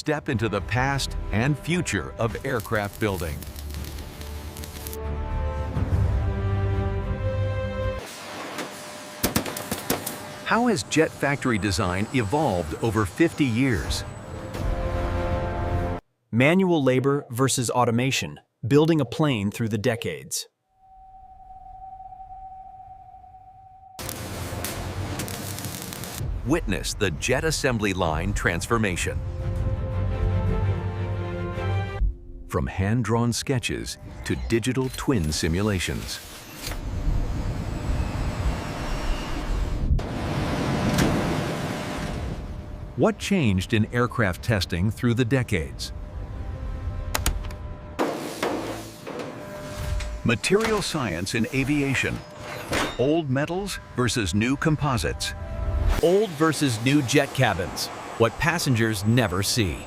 Step into the past and future of aircraft building. How has jet factory design evolved over 50 years? Manual labor versus automation, building a plane through the decades. Witness the jet assembly line transformation. From hand-drawn sketches to digital twin simulations. What changed in aircraft testing through the decades? Material science in aviation. Old metals versus new composites. Old versus new jet cabins, what passengers never see.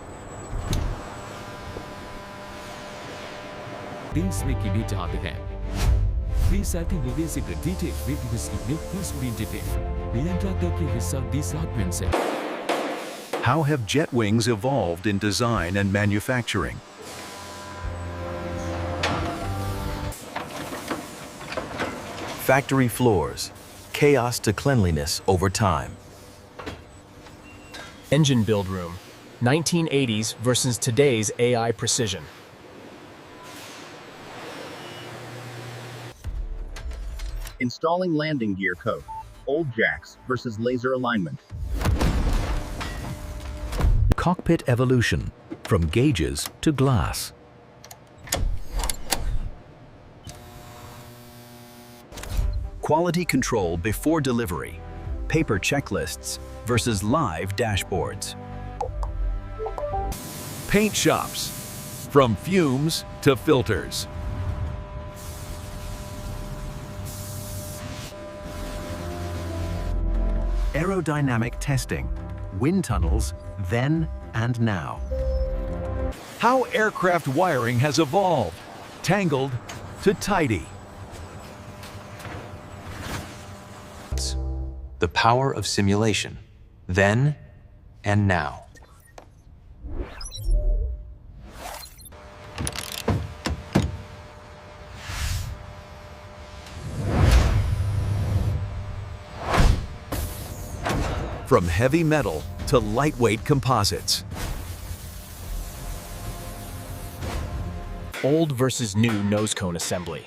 Things make you चाहते हैं. These are the movies in detail with his unique screen detail. Leandra के हिस्सा these arguments है. How have jet wings evolved in design and manufacturing? Factory floors, chaos to cleanliness over time. Engine build room, 1980s versus today's AI precision. Installing landing gear code, old jacks versus laser alignment. Cockpit evolution, from gauges to glass. Quality control before delivery, paper checklists versus live dashboards. Paint shops, from fumes to filters. Aerodynamic testing, wind tunnels then and now. How aircraft wiring has evolved, tangled to tidy. The power of simulation, then and now. From heavy metal to lightweight composites. Old versus new nose cone assembly.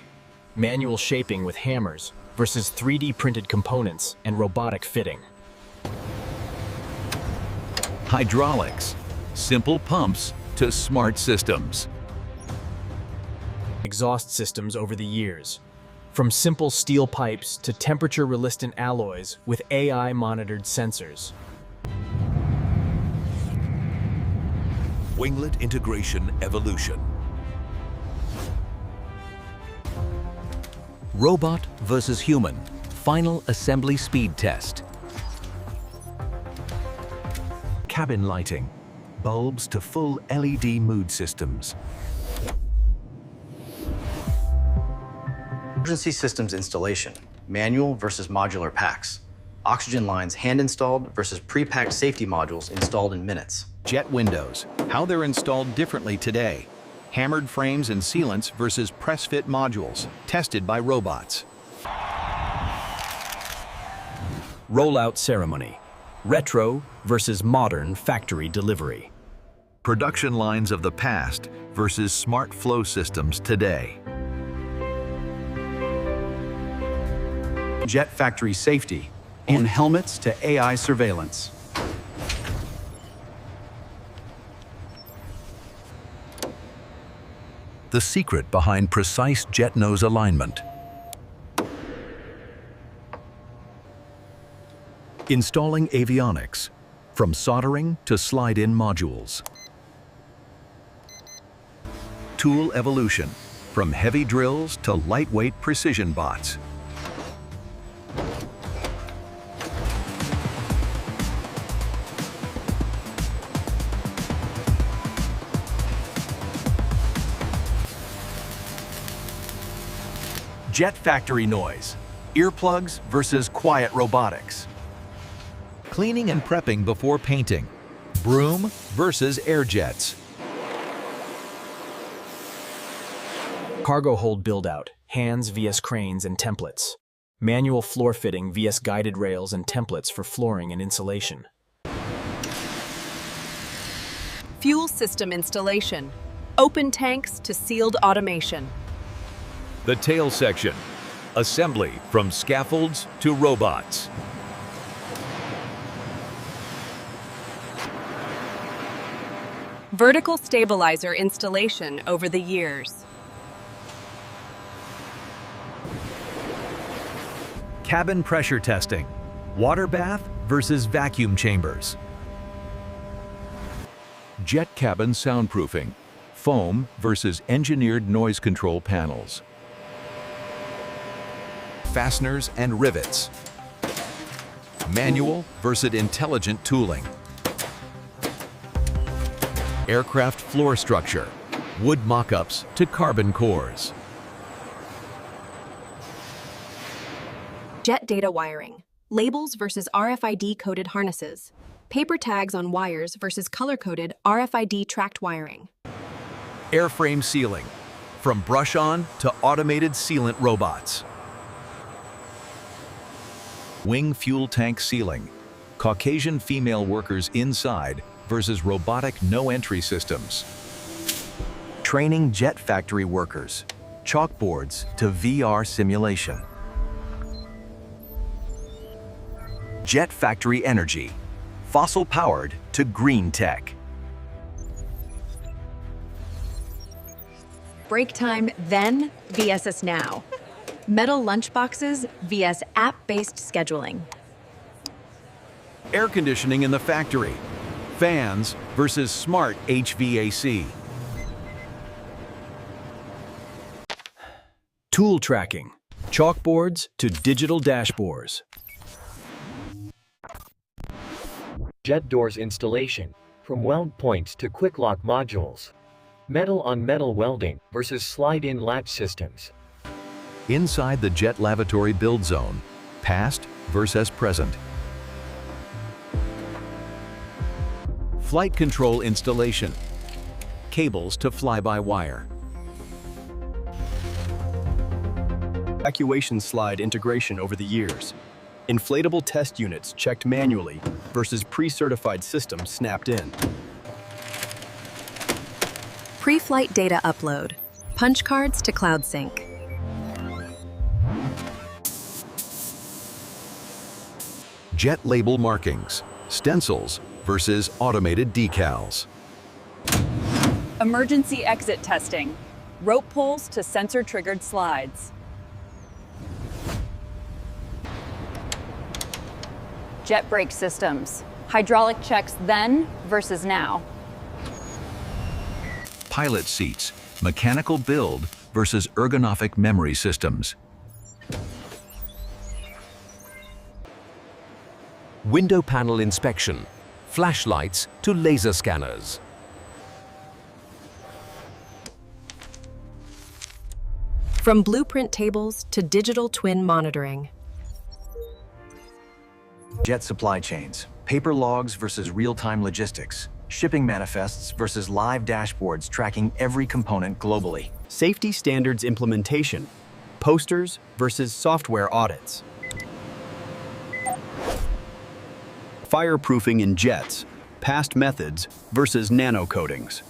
Manual shaping with hammers versus 3D printed components and robotic fitting. Hydraulics, simple pumps to smart systems. Exhaust systems over the years. From simple steel pipes to temperature-resistant alloys with AI-monitored sensors. Winglet integration evolution. Robot versus human, final assembly speed test. Cabin lighting, bulbs to full LED mood systems. Emergency systems installation, manual versus modular packs. Oxygen lines hand-installed versus pre-packed safety modules installed in minutes. Jet windows, how they're installed differently today. Hammered frames and sealants versus press-fit modules, tested by robots. Rollout ceremony, retro versus modern factory delivery. Production lines of the past versus smart flow systems today. Jet factory safety, and helmets to AI surveillance. The secret behind precise jet nose alignment. Installing avionics, from soldering to slide-in modules. Tool evolution, from heavy drills to lightweight precision bots. Jet factory noise, earplugs versus quiet robotics. Cleaning and prepping before painting, Broom versus air jets. Cargo hold build-out, hands vs cranes and templates. Manual floor fitting vs guided rails and templates for flooring and insulation. Fuel system installation. Open tanks to sealed automation. The tail section. Assembly from scaffolds to robots. Vertical stabilizer installation over the years. Cabin pressure testing. Water bath versus vacuum chambers. Jet cabin soundproofing. Foam versus engineered noise control panels. Fasteners and rivets. Manual versus intelligent tooling. Aircraft floor structure. Wood mock-ups to carbon cores. Jet data wiring. Labels versus RFID-coded harnesses. Paper tags on wires versus color-coded RFID-tracked wiring. Airframe sealing. From brush-on to automated sealant robots. Wing fuel tank sealing. Caucasian female workers inside versus robotic no-entry systems. Training jet factory workers. Chalkboards to VR simulation. Jet factory energy. Fossil-powered to green tech. Break time then vs now. Metal lunchboxes vs app-based scheduling. Air conditioning in the factory. Fans versus smart HVAC. Tool tracking. Chalkboards to digital dashboards. Jet doors installation, from weld points to quick lock modules. Metal on metal welding versus slide-in latch systems. Inside the jet lavatory build zone. Past versus present. Flight control installation. Cables to fly-by-wire. Evacuation slide integration over the years. Inflatable test units checked manually versus pre-certified systems snapped in. Pre-flight data upload. Punch cards to cloud sync. Jet label markings. Stencils versus automated decals. Emergency exit testing. Rope pulls to sensor-triggered slides. Jet brake systems. Hydraulic checks then versus now. Pilot seats. Mechanical build versus ergonomic memory systems. Window panel inspection. Flashlights to laser scanners. From blueprint tables to digital twin monitoring. Jet supply chains. Paper logs versus real-time logistics. Shipping manifests versus live dashboards tracking every component globally. Safety standards implementation. Posters versus software audits. Fireproofing in jets. Past methods versus nano coatings.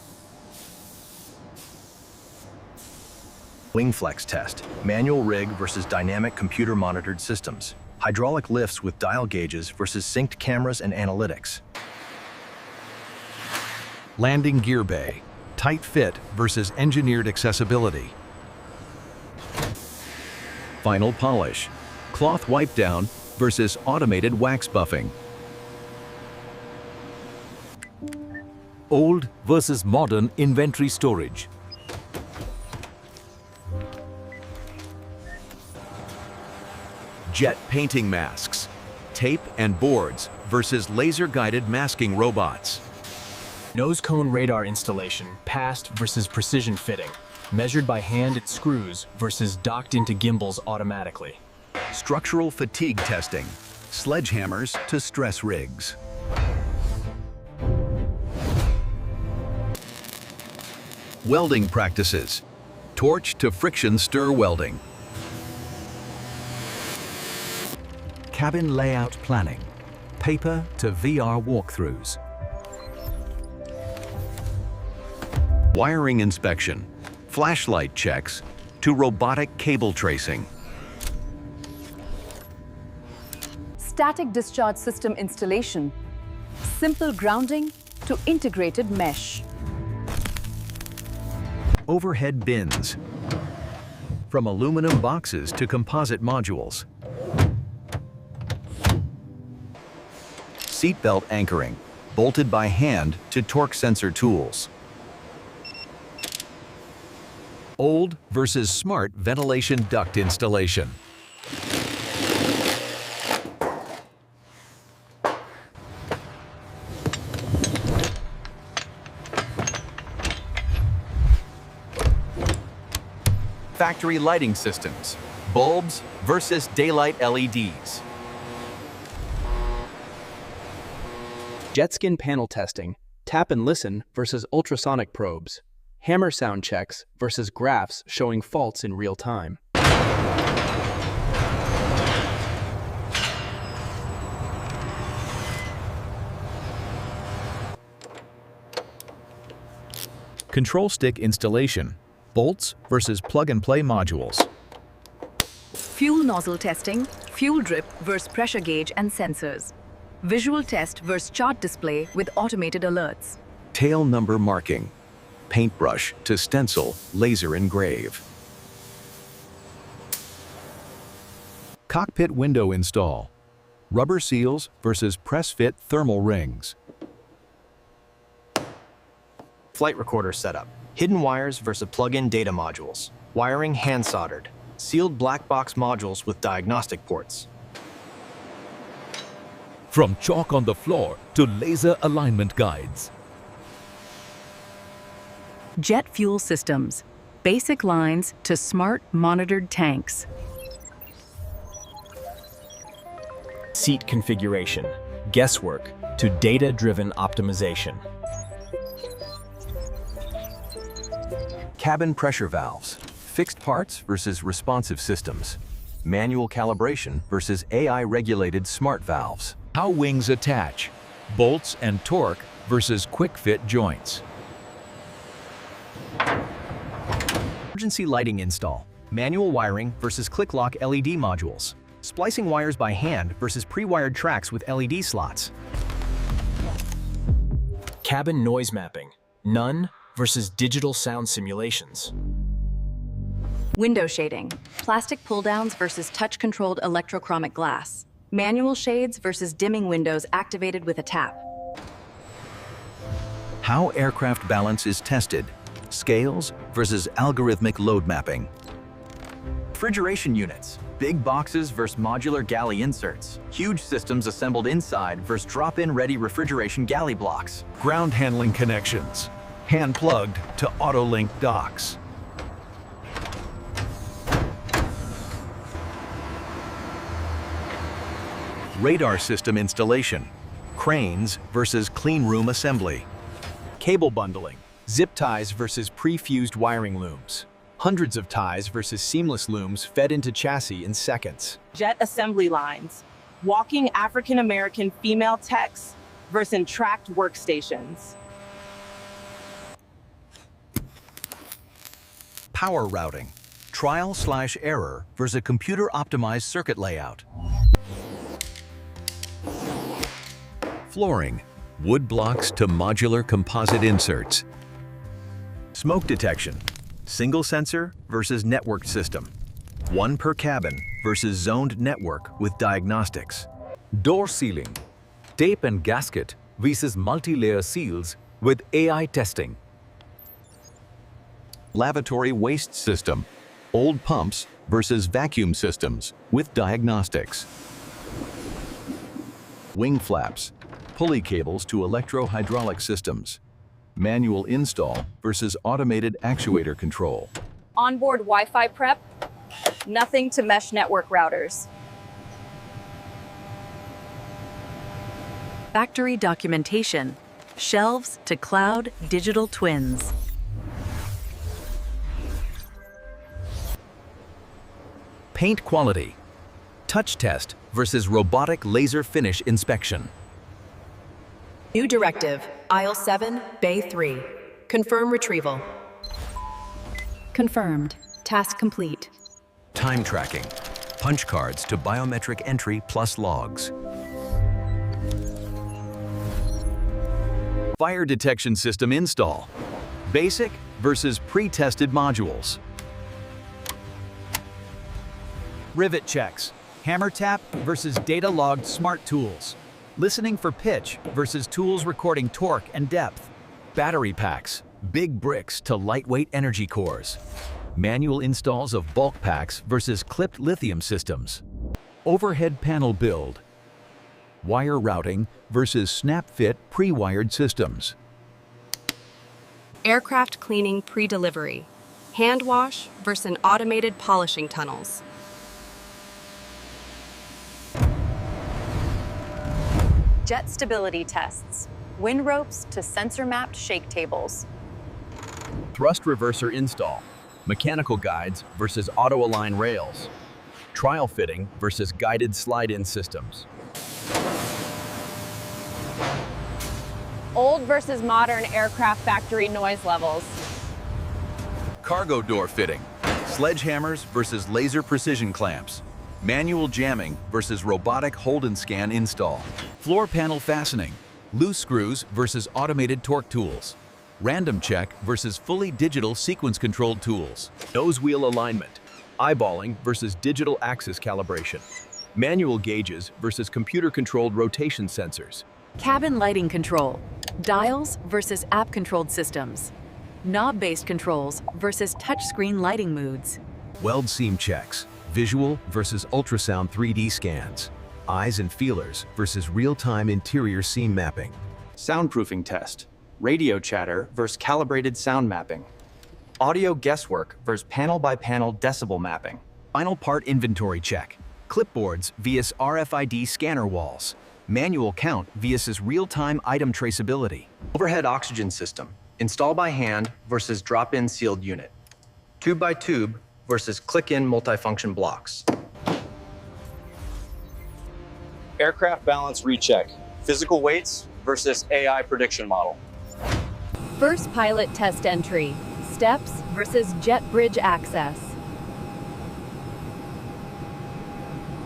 Wing flex test. Manual rig versus dynamic computer-monitored systems. Hydraulic lifts with dial gauges versus synced cameras and analytics. Landing gear bay. Tight fit versus engineered accessibility. Final polish. Cloth wipe down versus automated wax buffing. Old versus modern inventory storage. Jet painting masks. Tape and boards versus laser-guided masking robots. Nose cone radar installation, past versus precision fitting. Measured by hand and screws versus docked into gimbals automatically. Structural fatigue testing. Sledgehammers to stress rigs. Welding practices. Torch to friction stir welding. Cabin layout planning. Paper to VR walkthroughs. Wiring inspection. Flashlight checks to robotic cable tracing. Static discharge system installation. Simple grounding to integrated mesh. Overhead bins. From aluminum boxes to composite modules. Seatbelt anchoring, bolted by hand to torque sensor tools. Old versus smart ventilation duct installation. Factory lighting systems, bulbs versus daylight LEDs. Jetskin panel testing, tap and listen versus ultrasonic probes. Hammer sound checks versus graphs showing faults in real time. Control stick installation, bolts versus plug-and-play modules. Fuel nozzle testing, fuel drip versus pressure gauge and sensors. Visual test versus chart display with automated alerts. Tail number marking, paintbrush to stencil, laser engrave. Cockpit window install, rubber seals versus press-fit thermal rings. Flight recorder setup. Hidden wires versus plug-in data modules. Wiring hand-soldered. Sealed black box modules with diagnostic ports. From chalk on the floor to laser alignment guides. Jet fuel systems, basic lines to smart monitored tanks. Seat configuration, guesswork to data-driven optimization. Cabin pressure valves, fixed parts versus responsive systems. Manual calibration versus AI-regulated smart valves. How wings attach, bolts and torque versus quick-fit joints. Emergency lighting install. Manual wiring versus click-lock LED modules. Splicing wires by hand versus pre-wired tracks with LED slots. Cabin noise mapping, none versus digital sound simulations. Window shading, plastic pull-downs versus touch-controlled electrochromic glass. Manual shades versus dimming windows activated with a tap. How aircraft balance is tested. Scales versus algorithmic load mapping. Refrigeration units. Big boxes versus modular galley inserts. Huge systems assembled inside versus drop-in ready refrigeration galley blocks. Ground handling connections, hand-plugged to auto-link docks. Radar system installation, cranes versus clean room assembly. Cable bundling, zip ties versus pre-fused wiring looms. Hundreds of ties versus seamless looms fed into chassis in seconds. Jet assembly lines, walking African-American female techs versus entracked workstations. Power routing, trial/error versus a computer-optimized circuit layout. Flooring, wood blocks to modular composite inserts. Smoke detection, single sensor versus networked system. One per cabin versus zoned network with diagnostics. Door sealing, tape and gasket versus multi-layer seals with AI testing. Lavatory waste system, old pumps versus vacuum systems with diagnostics. Wing flaps, pulley cables to electro-hydraulic systems. Manual install versus automated actuator control. Onboard Wi-Fi prep, nothing to mesh network routers. Factory documentation, shelves to cloud digital twins. Paint quality. Touch test versus robotic laser finish inspection. New directive, aisle 7, bay 3. Confirm retrieval. Confirmed. Task complete. Time tracking. Punch cards to biometric entry plus logs. Fire detection system install. Basic versus pre-tested modules. Rivet checks. Hammer tap versus data-logged smart tools. Listening for pitch versus tools recording torque and depth. Battery packs. Big bricks to lightweight energy cores. Manual installs of bulk packs versus clipped lithium systems. Overhead panel build. Wire routing versus snap-fit pre-wired systems. Aircraft cleaning pre-delivery. Hand wash versus automated polishing tunnels. Jet stability tests. Wind ropes to sensor-mapped shake tables. Thrust reverser install. Mechanical guides versus auto-align rails. Trial fitting versus guided slide-in systems. Old versus modern aircraft factory noise levels. Cargo door fitting. Sledgehammers versus laser precision clamps. Manual jamming versus robotic hold and scan install. Floor panel fastening. Loose screws versus automated torque tools. Random check versus fully digital sequence-controlled tools. Nose wheel alignment. Eyeballing versus digital axis calibration. Manual gauges versus computer-controlled rotation sensors. Cabin lighting control. Dials versus app-controlled systems. Knob-based controls versus touchscreen lighting moods. Weld seam checks. Visual versus ultrasound 3D scans. Eyes and feelers versus real-time interior seam mapping. Soundproofing test. Radio chatter versus calibrated sound mapping. Audio guesswork versus panel-by-panel decibel mapping. Final part inventory check. Clipboards vs RFID scanner walls. Manual count vs real-time item traceability. Overhead oxygen system. Install by hand versus drop-in sealed unit. Tube by tube versus click-in multifunction blocks. Aircraft balance recheck. Physical weights versus AI prediction model. First pilot test entry. Steps versus jet bridge access.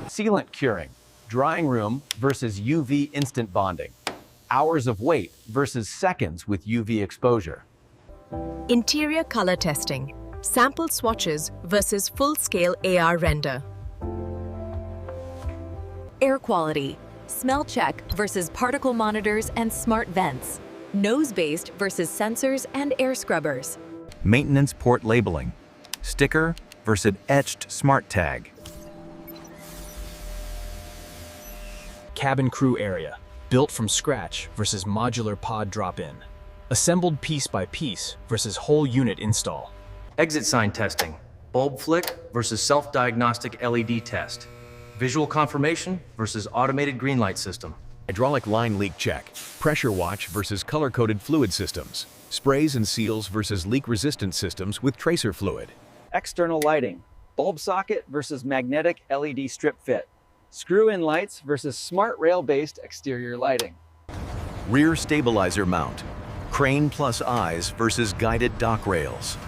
Sealant curing. Drying room versus UV instant bonding. Hours of wait versus seconds with UV exposure. Interior color testing. Sample swatches versus full-scale AR render. Air quality. Smell check versus particle monitors and smart vents. Nose-based versus sensors and air scrubbers. Maintenance port labeling. Sticker versus etched smart tag. Cabin crew area. Built from scratch versus modular pod drop-in. Assembled piece by piece versus whole unit install. Exit sign testing. Bulb flick versus self-diagnostic LED test. Visual confirmation versus automated green light system. Hydraulic line leak check. Pressure watch versus color-coded fluid systems. Sprays and seals versus leak-resistant systems with tracer fluid. External lighting. Bulb socket versus magnetic LED strip fit. Screw-in lights versus smart rail-based exterior lighting. Rear stabilizer mount. Crane plus eyes versus guided dock rails.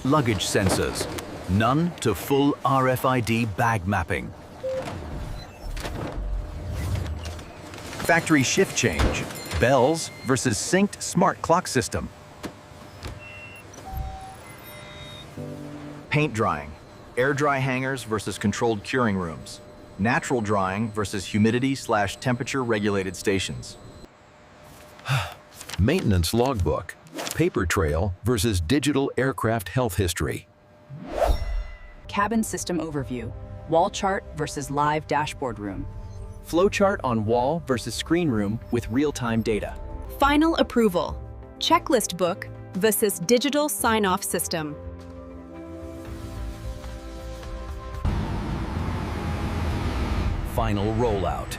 Luggage sensors. None to full RFID bag mapping. Factory shift change. Bells versus synced smart clock system. Paint drying. Air dry hangers versus controlled curing rooms. Natural drying versus humidity/temperature regulated stations. Maintenance logbook. Paper trail versus digital aircraft health history. Cabin system overview. Wall chart versus live dashboard room. Flowchart on wall versus screen room with real-time data. Final approval. Checklist book versus digital sign-off system. Final rollout.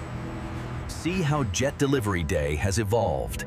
See how Jet Delivery Day has evolved.